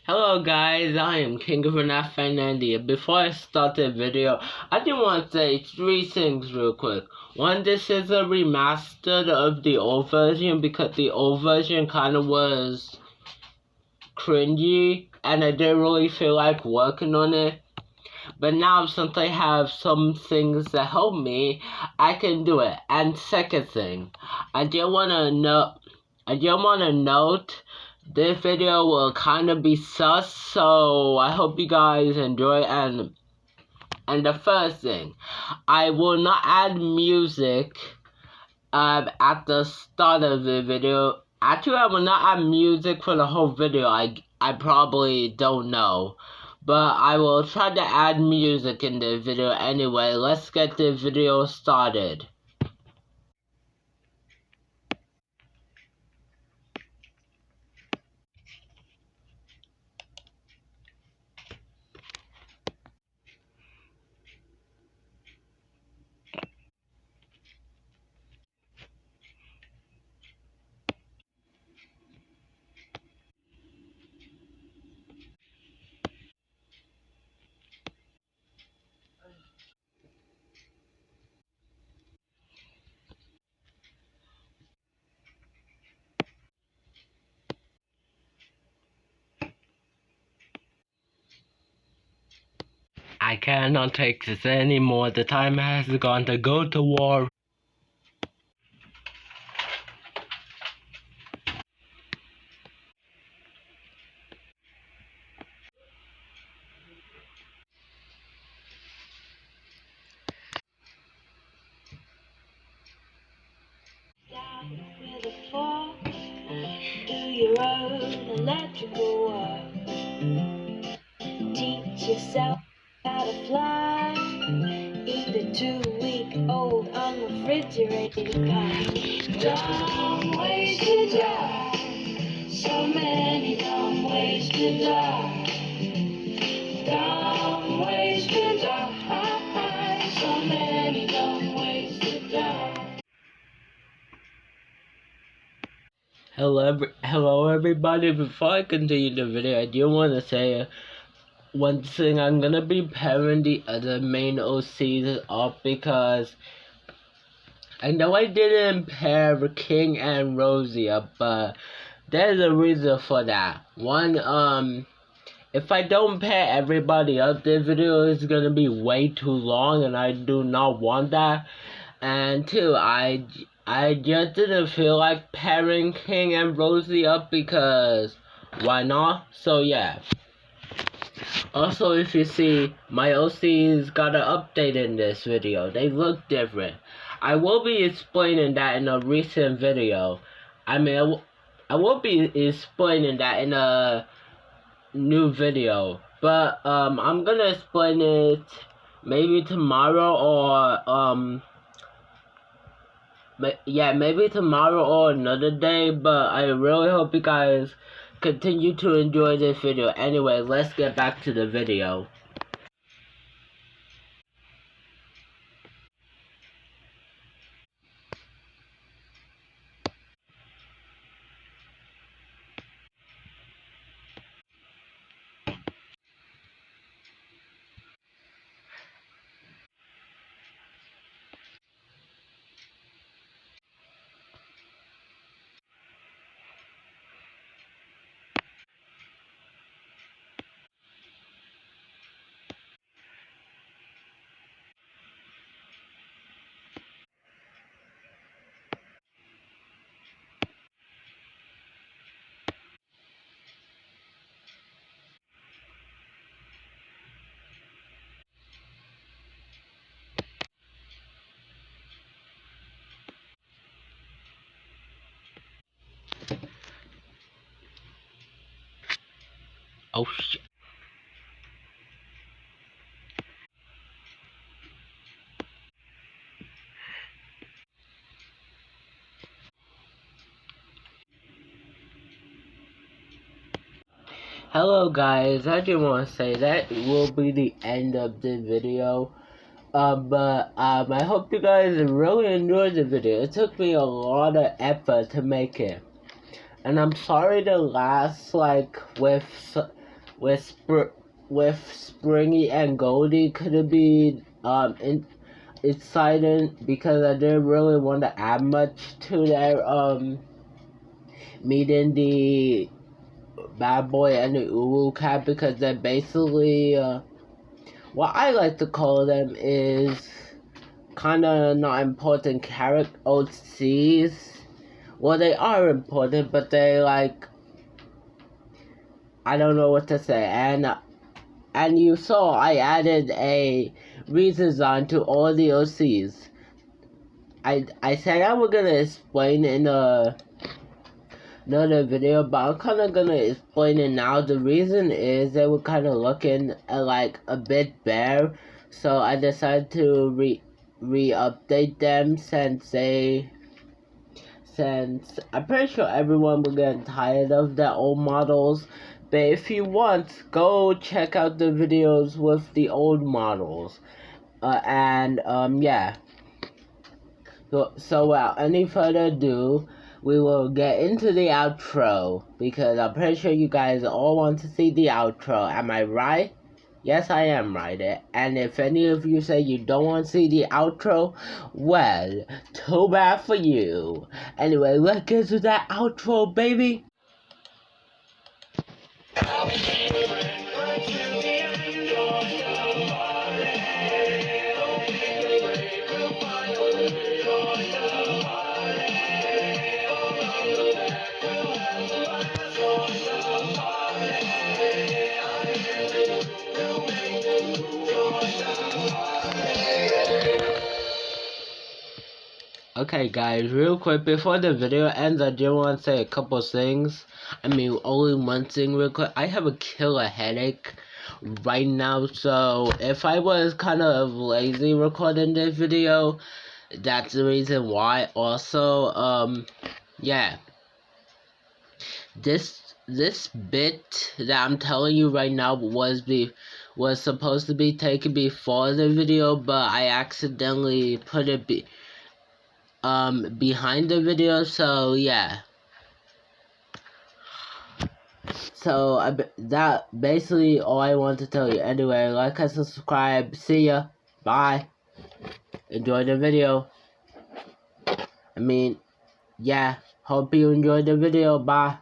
Hello guys, I am King of FNAF Fernandia. Before I start the video, I just want to say three things real quick. One, this is a remastered of the old version because the old version kind of was cringy and I didn't really feel like working on it. But now since I have some things that help me, I can do it. And second thing, I just want to note this video will kind of be sus, so I hope you guys enjoy. And the first thing, I will not add music at the start of the video. Actually, I will not add music for the whole video. I probably don't know, but I will try to add music in the video anyway. Let's get the video started. I cannot take this anymore. The time has gone to go to war. With a fork, do your own electrical work. Teach yourself how to fly. Eat the 2-week-old unrefrigerated pie. Dumb ways to die. So many dumb ways to die. Dumb ways to die. So many dumb ways to die. Hello everybody. Before I continue the video, I do want to say one thing. I'm gonna be pairing the other main OCs up because I know I didn't pair King and Rosie up, but there's a reason for that. One, if I don't pair everybody up, this video is gonna be way too long, and I do not want that. And two, I just didn't feel like pairing King and Rosie up because why not? So yeah. Also, if you see, my OCs got an update in this video. They look different. I will be explaining that in a recent video. I will be explaining that in a new video. But I'm gonna explain it maybe tomorrow or maybe tomorrow or another day, but I really hope you guys continue to enjoy this video. Anyway, let's get back to the video. Oh shit. Hello guys, I just want to say that will be the end of the video. But I hope you guys really enjoyed the video. It took me a lot of effort to make it. And I'm sorry the last, with Springy and Goldie could be exciting because I didn't really want to add much to their meeting the Bad Boy and the Uru Cat, because they're basically what I like to call them is kind of not important character OCs. Well, they are important, but they like, I don't know what to say. And you saw I added a redesign to all the OCs. I said I was gonna explain in another video, but I'm kind of gonna explain it now. The reason is they were kind of looking like a bit bare, so I decided to re-update them since I'm pretty sure everyone will get tired of their old models. But if you want, go check out the videos with the old models. Yeah. So without any further ado, we will get into the outro, because I'm pretty sure you guys all want to see the outro. Am I right? Yes, I am right. And if any of you say you don't want to see the outro, well, too bad for you. Anyway, let's get to that outro, baby. Okay guys, real quick, before the video ends, I do want to say a couple things. I mean, only one thing real quick. I have a killer headache right now, so if I was kind of lazy recording this video, that's the reason why. Also, yeah. This bit that I'm telling you right now was supposed to be taken before the video, but I accidentally put it behind the video, so yeah. So that basically all I want to tell you. Anyway, like and subscribe. See ya. Bye. Enjoy the video. I mean, yeah. Hope you enjoyed the video. Bye.